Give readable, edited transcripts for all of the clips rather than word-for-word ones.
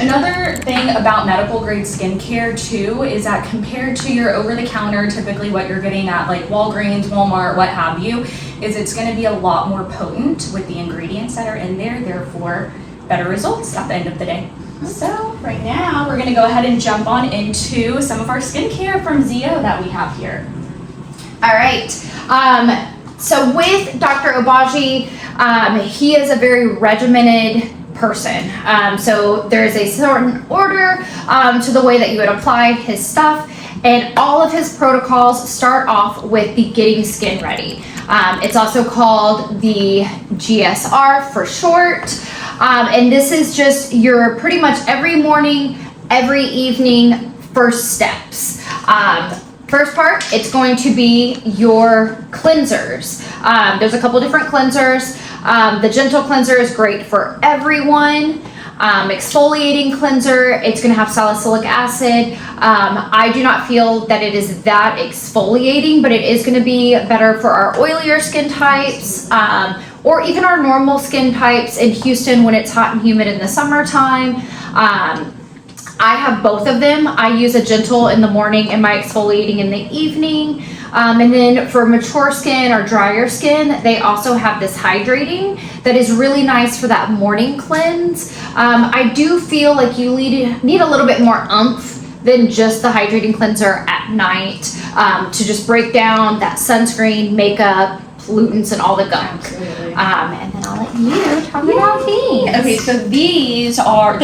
Another thing about medical grade skincare too is that compared to your over-the-counter, typically what you're getting at like Walgreens, Walmart, what have you, is it's going to be a lot more potent with the ingredients that are in there, therefore better results at the end of the day. So right now we're going to go ahead and jump on into some of our skincare from Zio that we have here. All right. So with Dr. Obagi, he is a very regimented person. So there's a certain order to the way that you would apply his stuff, and all of his protocols start off with the getting skin ready. It's also called the GSR for short, and this is just your pretty much every morning, every evening first steps. First part, it's going to be your cleansers. There's a couple different cleansers. The gentle cleanser is great for everyone. Exfoliating cleanser, it's going to have salicylic acid. I do not feel that it is that exfoliating, but it is going to be better for our oilier skin types, or even our normal skin types in Houston when it's hot and humid in the summertime. I have both of them. I use a gentle in the morning and my exfoliating in the evening. And then for mature skin or drier skin, they also have this hydrating that is really nice for that morning cleanse. I do feel like you need a little bit more oomph than just the hydrating cleanser at night to just break down that sunscreen, makeup, pollutants, and all the gunk. Absolutely. And then I'll let you talk about these. Okay, so these are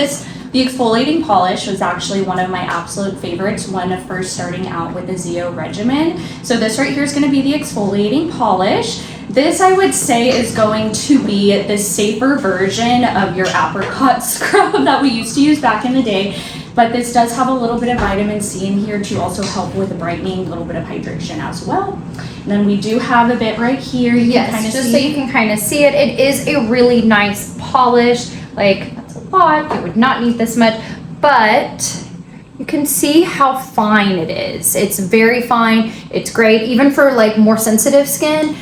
the exfoliating polish was actually one of my absolute favorites when first starting out with the Zio regimen. So this right here is going to be the exfoliating polish. This I would say is going to be the safer version of your apricot scrub that we used to use back in the day. But this does have a little bit of vitamin C in here to also help with the brightening, a little bit of hydration as well. And then we do have a bit right here. Yes, just so you can kind of see it. It is a really nice polish. Like, that's a lot. You would not need this much, but you can see how fine it is. It's very fine. It's great, even for like more sensitive skin.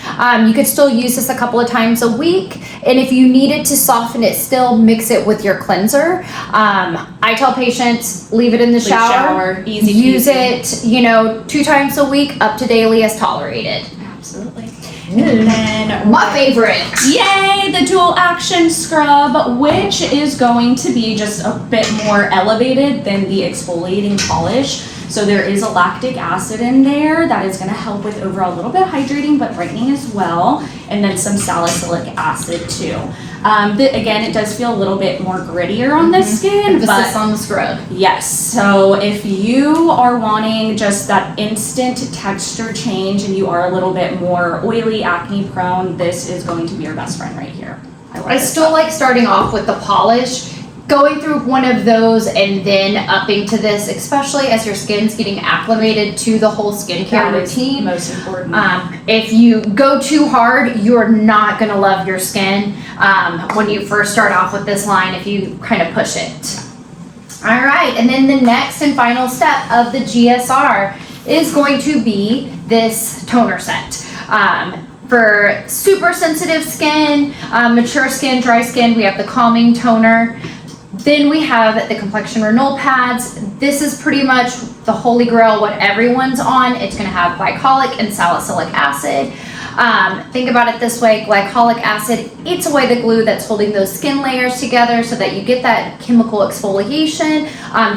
You could still use this a couple of times a week. And if you needed to soften it still, mix it with your cleanser. I tell patients, leave it in the shower. Easy use peasy. it, 2 times a week, up to daily as tolerated. Absolutely. And then my favorite. Yay, the dual action scrub, which is going to be just a bit more elevated than the exfoliating polish. So there is a lactic acid in there that is going to help with overall a little bit hydrating but brightening as well, and then some salicylic acid too. Again, it does feel a little bit more grittier on the skin, Emphasis but on the scrub. yes, so if you are wanting just that instant texture change and you are a little bit more oily, acne prone, this is going to be your best friend right here. I still like starting off with the polish, going through one of those and then upping to this, especially as your skin's getting acclimated to the whole skincare routine. Most important. If you go too hard, you're not gonna love your skin when you first start off with this line if you kind of push it. All right, and then the next and final step of the GSR is going to be this toner set. For super sensitive skin, mature skin, dry skin, we have the calming toner. Then we have the complexion renewal pads. This is pretty much the holy grail, what everyone's on. It's gonna have glycolic and salicylic acid. Think about it this way, glycolic acid, it's away the glue that's holding those skin layers together so that you get that chemical exfoliation,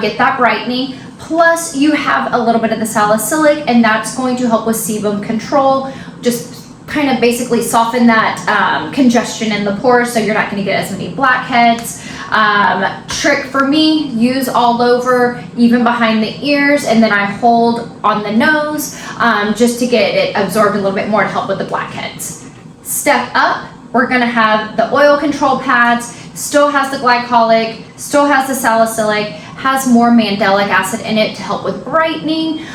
get that brightening. Plus you have a little bit of the salicylic, and that's going to help with sebum control, just kind of basically soften that congestion in the pores so you're not going to get as many blackheads. Trick for me, use all over, even behind the ears, and then I hold on the nose just to get it absorbed a little bit more to help with the blackheads. Step up, we're going to have the oil control pads, still has the glycolic, still has the salicylic, has more mandelic acid in it to help with brightening.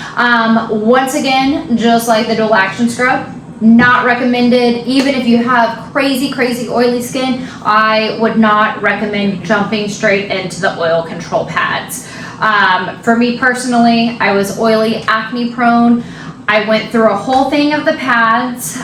Once again, just like the dual action scrub, not recommended. Even if you have crazy oily skin, I would not recommend jumping straight into the oil control pads. For me personally, I was oily, acne prone. I went through a whole thing of the pads.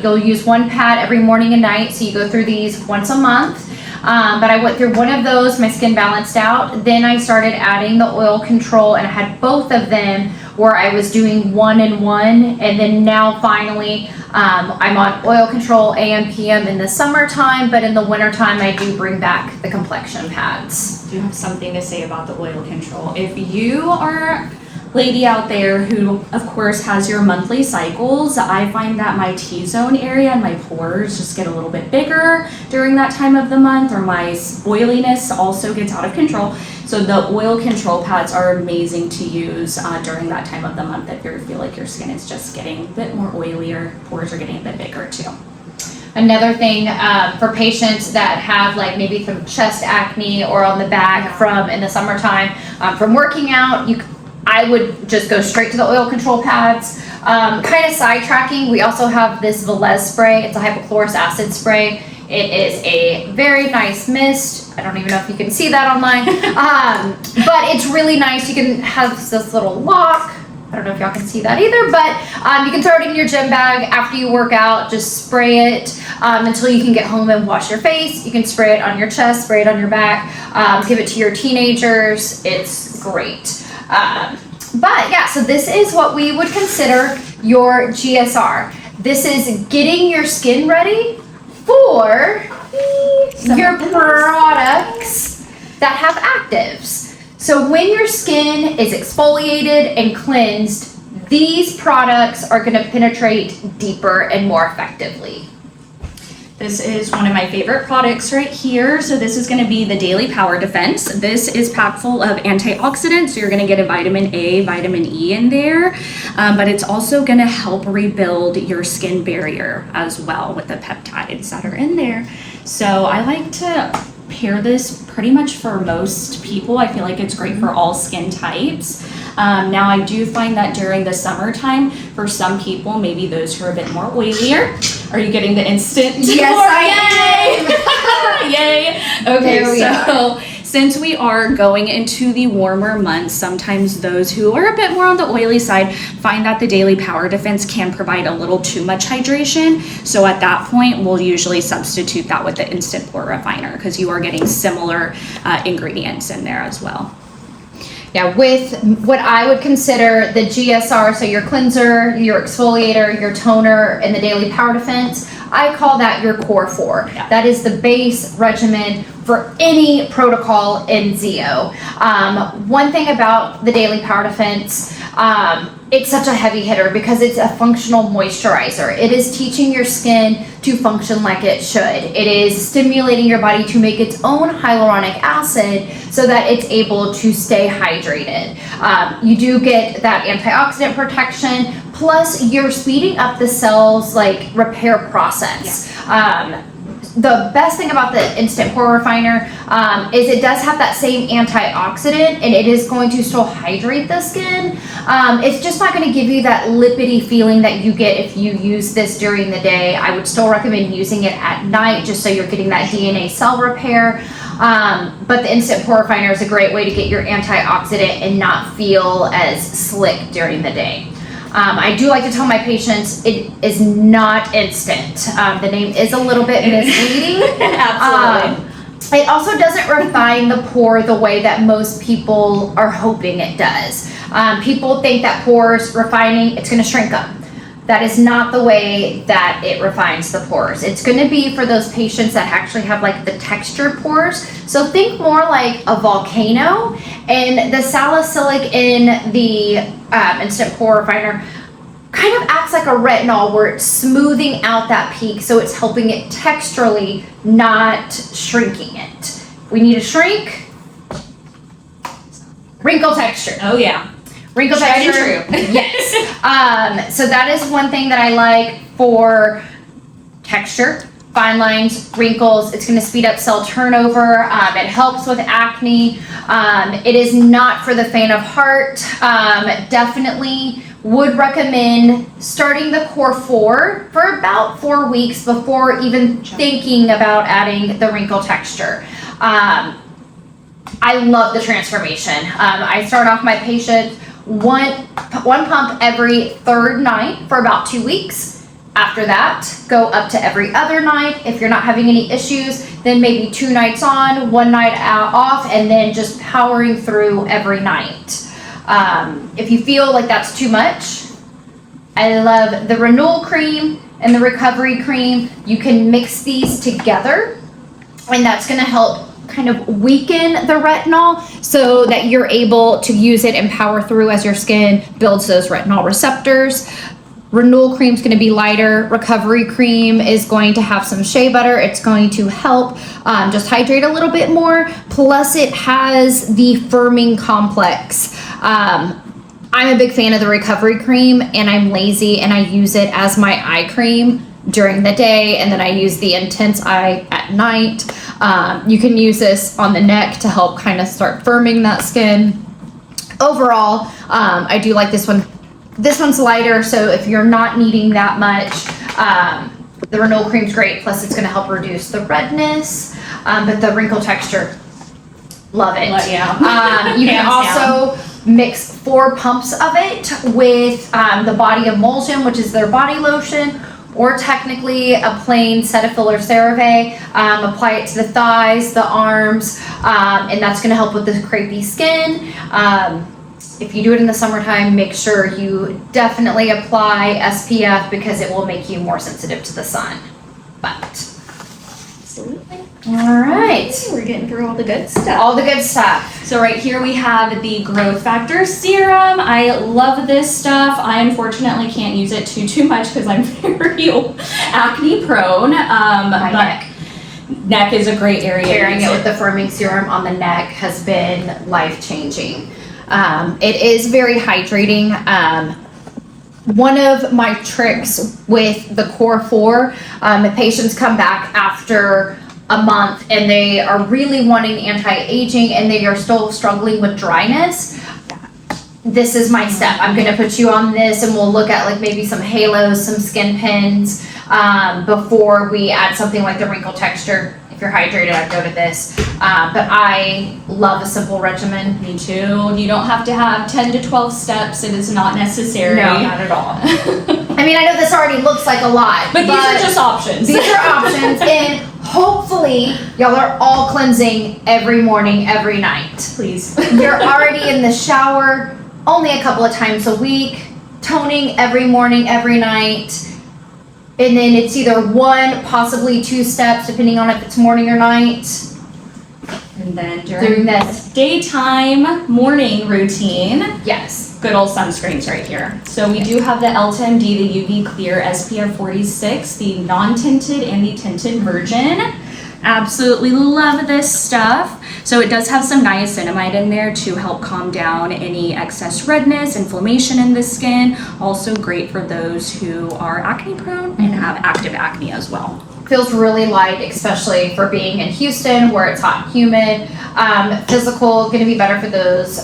You'll use one pad every morning and night, so you go through these once a month. But I went through one of those, my skin balanced out. Then I started adding the oil control, and I had both of them where I was doing 1 and 1. And then now finally, I'm on oil control AM, PM in the summertime, but in the wintertime, I do bring back the complexion pads. I do have something to say about the oil control. If you are lady out there who of course has your monthly cycles, I find that my T-zone area and my pores just get a little bit bigger during that time of the month, or my oiliness also gets out of control. So the oil control pads are amazing to use during that time of the month if you feel like your skin is just getting a bit more oilier, pores are getting a bit bigger too. Another thing for patients that have like maybe some chest acne or on the back from in the summertime from working out, I would just go straight to the oil control pads. Kind of sidetracking, we also have this Velez spray. It's a hypochlorous acid spray. It is a very nice mist. I don't even know if you can see that online. But it's really nice. You can have this little lock. I don't know if y'all can see that either, but you can throw it in your gym bag after you work out. Just spray it until you can get home and wash your face. You can spray it on your chest, spray it on your back, give it to your teenagers. It's great. But yeah, so this is what we would consider your GSR. This is getting your skin ready for your products that have actives. So when your skin is exfoliated and cleansed, these products are going to penetrate deeper and more effectively. This is one of my favorite products right here. So this is going to be the Daily Power Defense. This is packed full of antioxidants. So you're going to get a vitamin A, vitamin E in there, but it's also going to help rebuild your skin barrier as well with the peptides that are in there. So I like to pair this pretty much for most people. I feel like it's great for all skin types. Now I do find that during the summertime, for some people, maybe those who are a bit more oilier, are you getting the instant? Yes, I am. Yay! Okay, so since we are going into the warmer months, sometimes those who are a bit more on the oily side find that the Daily Power Defense can provide a little too much hydration. So at that point, we'll usually substitute that with the Instant Pore Refiner because you are getting similar ingredients in there as well. Yeah, with what I would consider the GSR, so your cleanser, your exfoliator, your toner, and the Daily Power Defense, I call that your core 4. Yeah. That is the base regimen for any protocol in ZO. One thing about the Daily Power Defense, it's such a heavy hitter because it's a functional moisturizer. It is teaching your skin to function like it should. It is stimulating your body to make its own hyaluronic acid so that it's able to stay hydrated. You do get that antioxidant protection, plus you're speeding up the cell's like repair process. Yeah. The best thing about the Instant Pore Refiner is it does have that same antioxidant, and it is going to still hydrate the skin. It's just not going to give you that lipidy feeling that you get if you use this during the day. I would still recommend using it at night just so you're getting that DNA cell repair. But the Instant Pore Refiner is a great way to get your antioxidant and not feel as slick during the day. I do like to tell my patients it is not instant. The name is a little bit misleading. Absolutely. It also doesn't refine the pore the way that most people are hoping it does. People think that pores refining, it's going to shrink them. That is not the way that it refines the pores. It's going to be for those patients that actually have like the textured pores. So think more like a volcano, and the salicylic in the Instant Pore Refiner kind of acts like a retinol where it's smoothing out that peak, so it's helping it texturally, not shrinking it. We need to shrink. Wrinkle texture. Oh yeah. Wrinkle Tried texture. and true. Yes. So that is one thing that I like for texture, fine lines, wrinkles. It's going to speed up cell turnover. It helps with acne. It is not for the faint of heart. Definitely would recommend starting the core 4 for about 4 weeks before even thinking about adding the wrinkle texture. I love the transformation. I start off my patients one pump every third night for about 2 weeks. After that, go up to every other night. If you're not having any issues, then maybe 2 nights on, 1 night off, and then just powering through every night. If you feel like that's too much, I love the renewal cream and the recovery cream. You can mix these together, and that's going to help kind of weaken the retinol so that you're able to use it and power through as your skin builds those retinol receptors. Renewal cream is going to be lighter. Recovery cream is going to have some shea butter. It's going to help just hydrate a little bit more. Plus, it has the firming complex. I'm a big fan of the recovery cream, and I'm lazy and I use it as my eye cream during the day, and then I use the intense eye at night. You can use this on the neck to help kind of start firming that skin. Overall, I do like this one. This one's lighter, so if you're not needing that much, the renewal cream's great. Plus, it's going to help reduce the redness, but the wrinkle texture, love it. You can also mix 4 pumps of it with the body emulsion, which is their body lotion, or technically a plain Cetaphil or CeraVe. Apply it to the thighs, the arms, and that's going to help with the crepey skin. If you do it in the summertime, make sure you definitely apply SPF because it will make you more sensitive to the sun. But Absolutely. all right, We're getting through all the good stuff. all the good stuff. So right here we have the Growth Factor Serum. I love this stuff. I unfortunately can't use it too much because I'm very acne prone. My Neck is a great area. Pairing to it use with the firming serum on the neck has been life-changing. It is very hydrating. One of my tricks with the Core 4, if patients come back after a month and they are really wanting anti-aging and they are still struggling with dryness, this is my step. I'm going to put you on this and we'll look at like maybe some halos, some skin pins, before we add something like the wrinkle texture. If you're hydrated, I'd go to this. But I love a simple regimen. Me too. You don't have to have 10 to 12 steps. It is not necessary. No, not at all. I mean, I know this already looks like a lot, But these are just options. These are options, and hopefully y'all are all cleansing every morning, every night. Please. You're already in the shower only a couple of times a week, toning every morning, every night. And then it's either 1, possibly 2 steps, depending on if it's morning or night. And then During during this. daytime morning routine, Yes. good old sunscreens right here. So we do have the LTMD, the UV Clear SPF 46, the non-tinted and the tinted version. Absolutely love this stuff. So it does have some niacinamide in there to help calm down any excess redness, inflammation in the skin. Also great for those who are acne prone and have active acne as well. Feels really light, especially for being in Houston where it's hot and humid. Physical, going to be better for those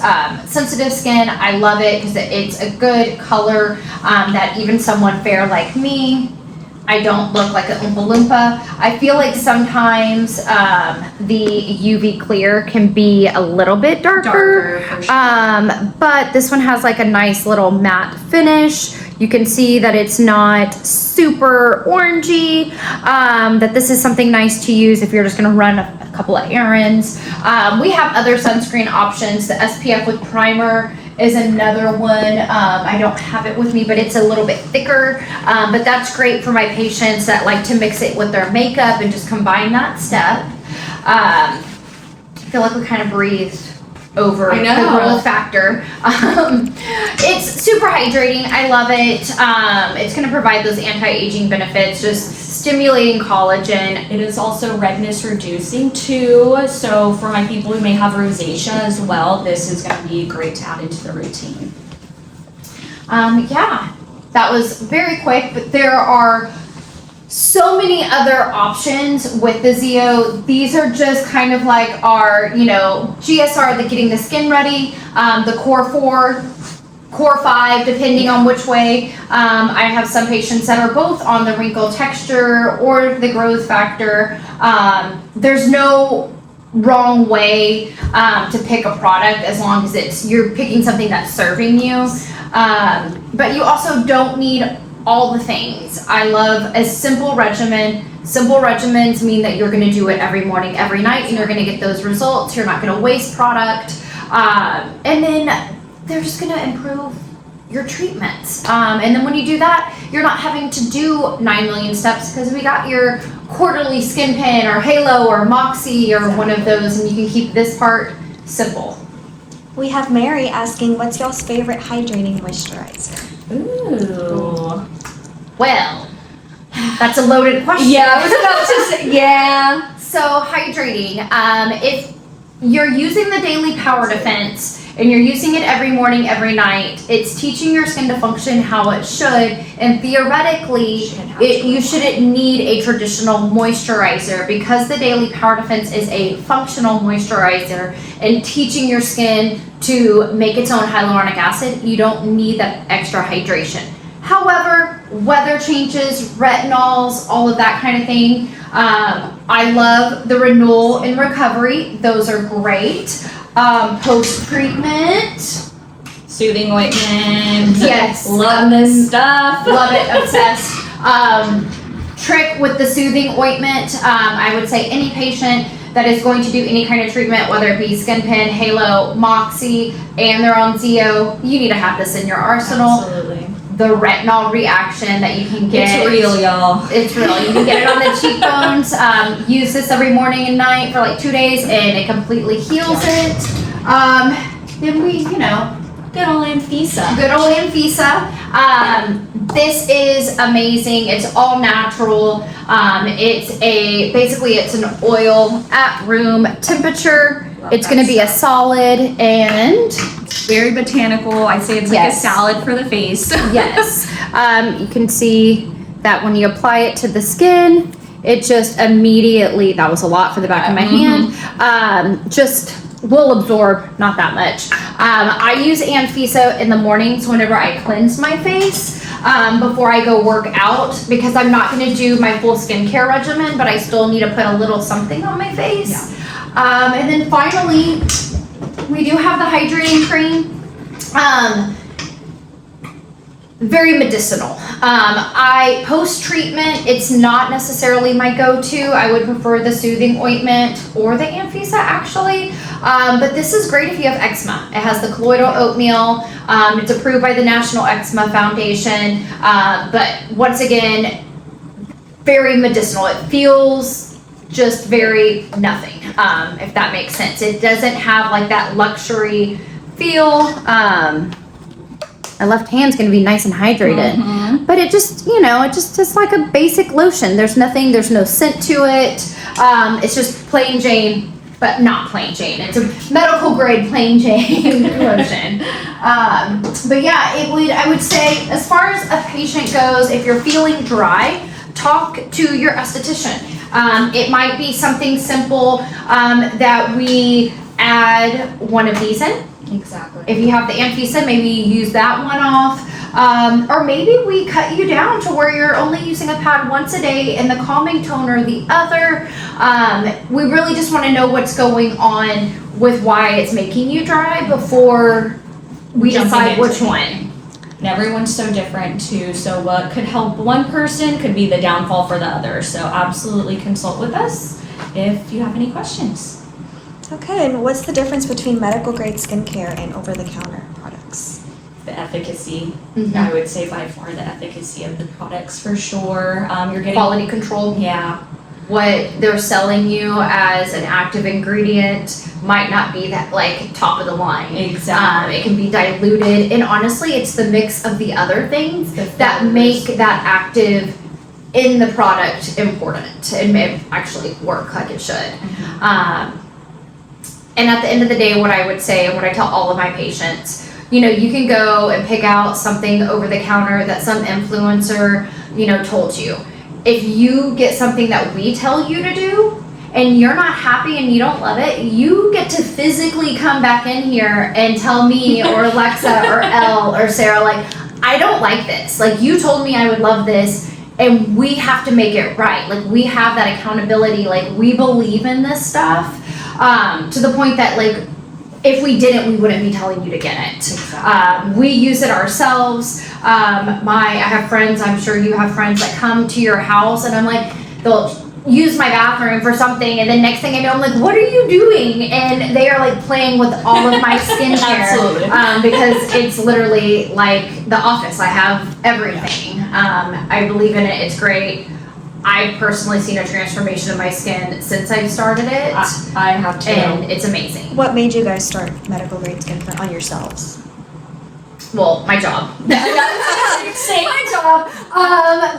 sensitive skin. I love it because it's a good color that even someone fair like me, I don't look like a Oompa Loompa. I feel like sometimes the UV Clear can be a little bit darker. For sure. But this one has like a nice little matte finish. You can see that it's not super orangey, that this is something nice to use if you're just gonna run a couple of errands. We have other sunscreen options. The SPF with primer is another one. I don't have it with me, but it's a little bit thicker. But that's great for my patients that like to mix it with their makeup and just combine that step. I feel like we kind of breathed over I know. the growth factor. It's super hydrating. I love it. It's going to provide those anti-aging benefits, just stimulating collagen. It is also redness reducing too. So for my people who may have rosacea as well, this is going to be great to add into the routine. Yeah, that was very quick, but there are so many other options with the Zeo. These are just kind of like our, GSR, the getting the skin ready, the Core 4, Core 5, depending on which way. I have some patients that are both on the wrinkle texture or the growth factor. There's no wrong way to pick a product as long as you're picking something that's serving you. But you also don't need all the things. I love a simple regimen. Simple regimens mean that you're going to do it every morning, every night, and you're going to get those results. You're not going to waste product. And then they're just going to improve your treatments. And then when you do that, you're not having to do 9 million steps because we got your quarterly skin pen or Halo or Moxie or one of those, and you can keep this part simple. We have Mary asking, what's y'all's favorite hydrating moisturizer? Ooh. Well, that's a loaded question. Yeah, I was about to say, yeah. So hydrating, if you're using the daily power defense and you're using it every morning, every night, it's teaching your skin to function how it should, and theoretically, you shouldn't need a traditional moisturizer because the daily power defense is a functional moisturizer and teaching your skin to make its own hyaluronic acid. You don't need that extra hydration. However, weather changes, retinols, all of that kind of thing. I love the Renewal and Recovery. Those are great. Post-treatment. Soothing ointment. Yes. Love this stuff. Love it. Obsessed. Trick with the soothing ointment. I would say any patient that is going to do any kind of treatment, whether it be skin pen, Halo, Moxie, and they're on Zeo, you need to have this in your arsenal. Absolutely. The retinol reaction that you can get. It's real, y'all. It's real. You can get it on the cheekbones. Use this every morning and night for like 2 days, and it completely heals it. Then we, Good old Anfisa. good old Anfisa. This is amazing. It's all natural. It's an oil at room temperature. It's going to be a solid and Very botanical. I say it's like Yes. a salad for the face. yes. You can see that when you apply it to the skin, it just immediately, that was a lot for the back of my hand, just will absorb, not that much. I use Anfisa in the mornings whenever I cleanse my face before I go work out because I'm not going to do my full skincare regimen, but I still need to put a little something on my face. And then finally, we do have the hydrating cream. Very medicinal. I post-treatment, it's not necessarily my go-to. I would prefer the soothing ointment or the Anfisa actually. But this is great if you have eczema. It has the colloidal oatmeal. It's approved by the National Eczema Foundation. But once again, very medicinal. It feels just very nothing, if that makes sense. It doesn't have like that luxury feel. My left hand's gonna be nice and hydrated, but it just, it's like a basic lotion. There's no scent to it. It's just plain Jane, but not plain Jane. It's a medical grade plain Jane lotion. But yeah, I would say as far as a patient goes, if you're feeling dry, talk to your esthetician. It might be something simple that we add one of these in. Exactly. If you have the Anfisa, maybe use that one off. Or maybe we cut you down to where you're only using a pad once a day and the calming toner the other. We really just want to know what's going on with why it's making you dry before we Jumping decide into which it. one. And everyone's so different too. So what could help one person could be the downfall for the other. So absolutely consult with us if you have any questions. Okay, and what's the difference between medical grade skincare and over-the-counter products? The efficacy, Mhm. I would say by far the efficacy of the products for sure. You're getting Quality control. Yeah. What they're selling you as an active ingredient might not be that like top of the line. Exactly. It can be diluted, and honestly, it's the mix of the other things The that flavors. make that active in the product important and may actually work like it should. And at the end of the day, what I would say and what I tell all of my patients, you can go and pick out something over the counter that some influencer, told you. If you get something that we tell you to do and you're not happy and you don't love it, you get to physically come back in here and tell me or Alexa or Elle or Sarah, like, I don't like this. Like, you told me I would love this, and we have to make it right. Like, we have that accountability. Like, we believe in this stuff to the point that, like, if we didn't, we wouldn't be telling you to get it. Exactly. We use it ourselves. I have friends, I'm sure you have friends that come to your house and I'm like, they'll use my bathroom for something and then next thing I know I'm like, what are you doing? And they are like playing with all of my skincare. Absolutely. Because it's literally like the office. I have everything. I believe in it. It's great. I've personally seen a transformation in my skin since I've started it. I have too. And it's amazing. What made you guys start medical grade skincare on yourselves? Well, my job. Same. My job.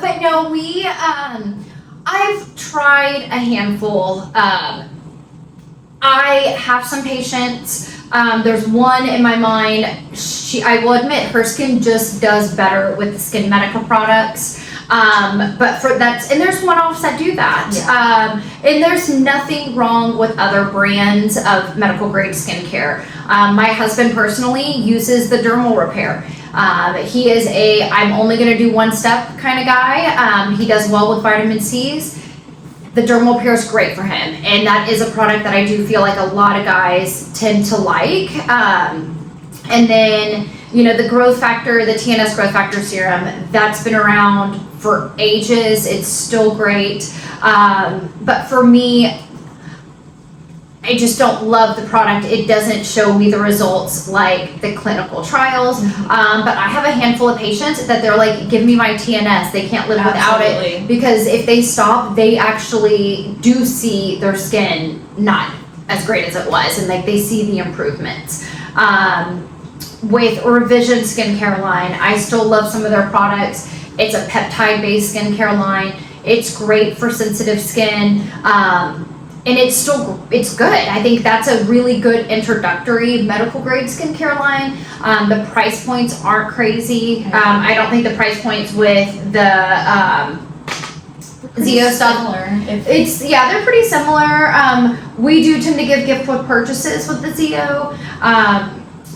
But no, I've tried a handful. I have some patients. There's one in my mind. I will admit, her skin just does better with the Skin Medica products. But and there's one-offs that do that. Yeah. And there's nothing wrong with other brands of medical grade skincare. My husband personally uses the dermal repair. He is I'm only gonna do one step kind of guy. He does well with vitamin C's. The dermal repair is great for him. And that is a product that I do feel like a lot of guys tend to like. And then, the growth factor, the TNS growth factor serum, that's been around for ages. It's still great. But for me, I just don't love the product. It doesn't show me the results like the clinical trials. But I have a handful of patients that they're like, give me my TNS. They can't live without it. Because if they stop, they actually do see their skin not as great as it was. And like they see the improvements. With Revision skincare line, I still love some of their products. It's a peptide-based skincare line. It's great for sensitive skin. And it's good. I think that's a really good introductory medical grade skincare line. The price points aren't crazy. I don't think the price points with the Zeo stuff. They're pretty similar. We do tend to give gift with purchases with the Zeo.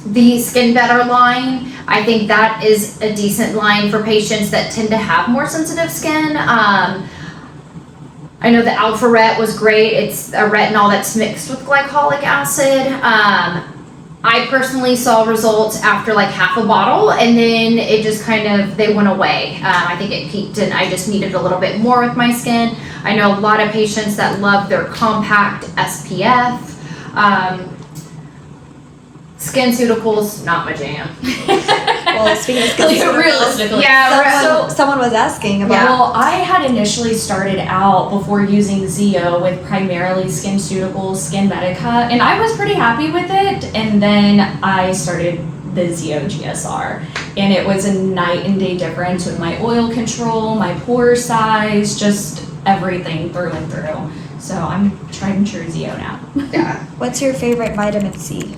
The Skin Better line, I think that is a decent line for patients that tend to have more sensitive skin. I know the Alpha Ret was great. It's a retinol that's mixed with glycolic acid. I personally saw results after like half a bottle and then it just they went away. I think it peaked and I just needed a little bit more with my skin. I know a lot of patients that love their compact SPF. SkinCeuticals, not my jam. Well, speaking of SkinCeuticals, realistically, someone was asking about. Well, I had initially started out before using Zeo with primarily SkinCeuticals, Skin Medica, and I was pretty happy with it. And then I started the Zeo GSR, and it was a night and day difference with my oil control, my pore size, just everything through and through. So I'm tried and true Zeo now. Yeah. What's your favorite vitamin C?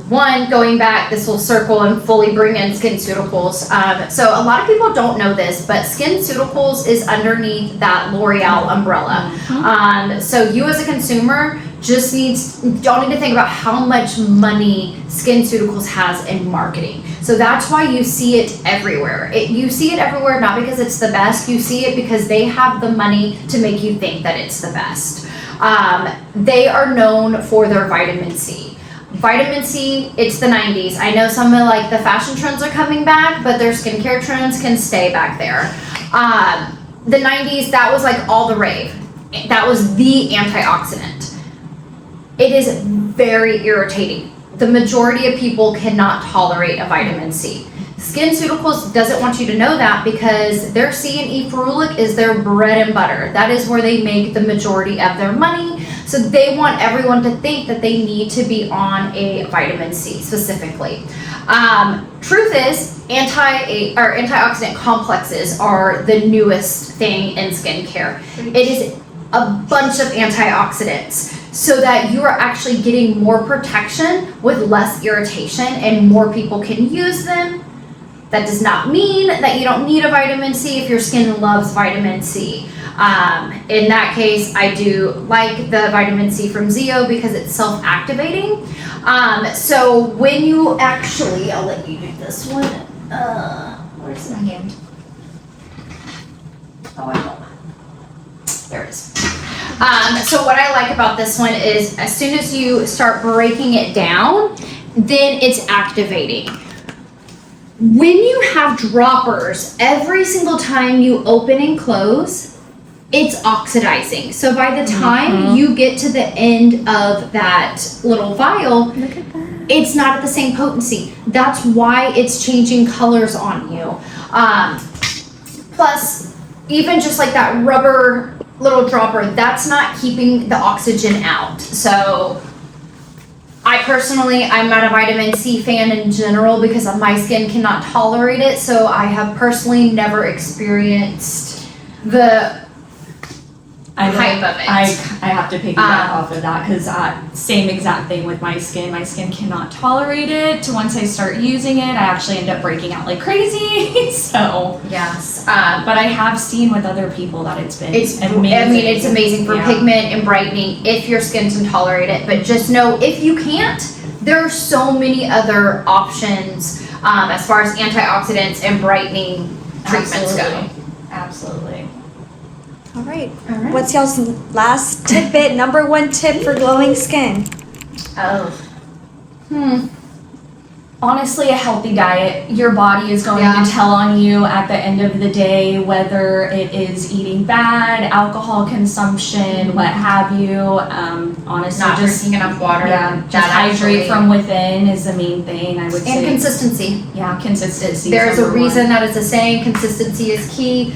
One, going back, this will circle and fully bring in SkinCeuticals. So a lot of people don't know this, but SkinCeuticals is underneath that L'Oreal umbrella. So you as a consumer don't need to think about how much money SkinCeuticals has in marketing. So that's why you see it everywhere. You see it everywhere not because it's the best, you see it because they have the money to make you think that it's the best. They are known for their vitamin C. Vitamin C, it's the 90s. I know some of the fashion trends are coming back, but their skincare trends can stay back there. The 90s, that was all the rave. That was the antioxidant. It is very irritating. The majority of people cannot tolerate a vitamin C. SkinCeuticals doesn't want you to know that because their C and E ferulic is their bread and butter. That is where they make the majority of their money. So they want everyone to think that they need to be on a vitamin C specifically. Truth is, antioxidant complexes are the newest thing in skincare. It is a bunch of antioxidants so that you are actually getting more protection with less irritation and more people can use them. That does not mean that you don't need a vitamin C if your skin loves vitamin C. In that case, I do like the vitamin C from Zeo because it's self-activating. So when you actually, I'll let you do this one. Where's my hand? Oh, I don't. There it is. So what I like about this one is as soon as you start breaking it down, then it's activating. When you have droppers, every single time you open and close, it's oxidizing. So by the time you get to the end of that little vial, Look at that. it's not at the same potency. That's why it's changing colors on you. Plus, even just like that rubber little dropper, that's not keeping the oxygen out. So I'm not a vitamin C fan in general because my skin cannot tolerate it. So I have personally never experienced the hype of it. I have to piggyback off of that because same exact thing with my skin. My skin cannot tolerate it. Once I start using it, I actually end up breaking out like crazy. So Yes. but I have seen with other people that it's been It's amazing. I mean, it's amazing for Yeah. pigment and brightening if your skin can tolerate it. But just know if you can't, there are so many other options as far as antioxidants and brightening treatments go. Absolutely. All right. All right. What's y'all's last tidbit, number one tip for glowing skin? Oh. Honestly, a healthy diet. Your body is going Yeah. to tell on you at the end of the day, whether it is eating bad, alcohol consumption, what have you. Honestly, Not just drinking enough water. yeah, just That hydrate actually- from within is the main thing. I would And say. consistency. Yeah, consistency. There's a number one. reason that it's a saying, consistency is key.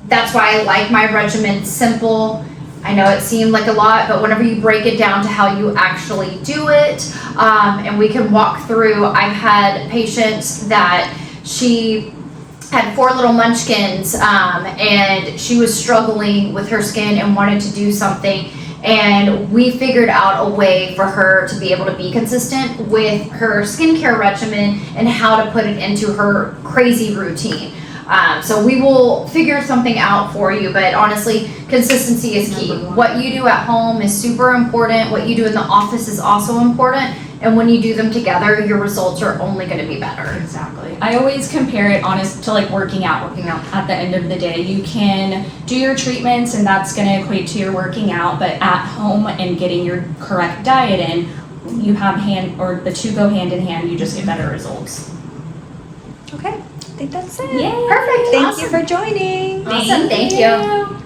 That's why I like my regimen simple. I know it seemed like a lot, but whenever you break it down to how you actually do it, and we can walk through, I've had patients that she had 4 little munchkins, and she was struggling with her skin and wanted to do something. And we figured out a way for her to be able to be consistent with her skincare regimen and how to put it into her crazy routine. So we will figure something out for you, but honestly, consistency is key. Number one. What you do at home is super important. What you do in the office is also important. And when you do them together, your results are only going to be better. Exactly. I always compare it to like working out. At the end of the day, you can do your treatments and that's going to equate to your working out, but at home and getting your correct diet in, you have the two go hand in hand, you just get better results. Okay, I think that's it. Yay. Perfect. Thank Awesome. you for joining. Awesome. Thank you.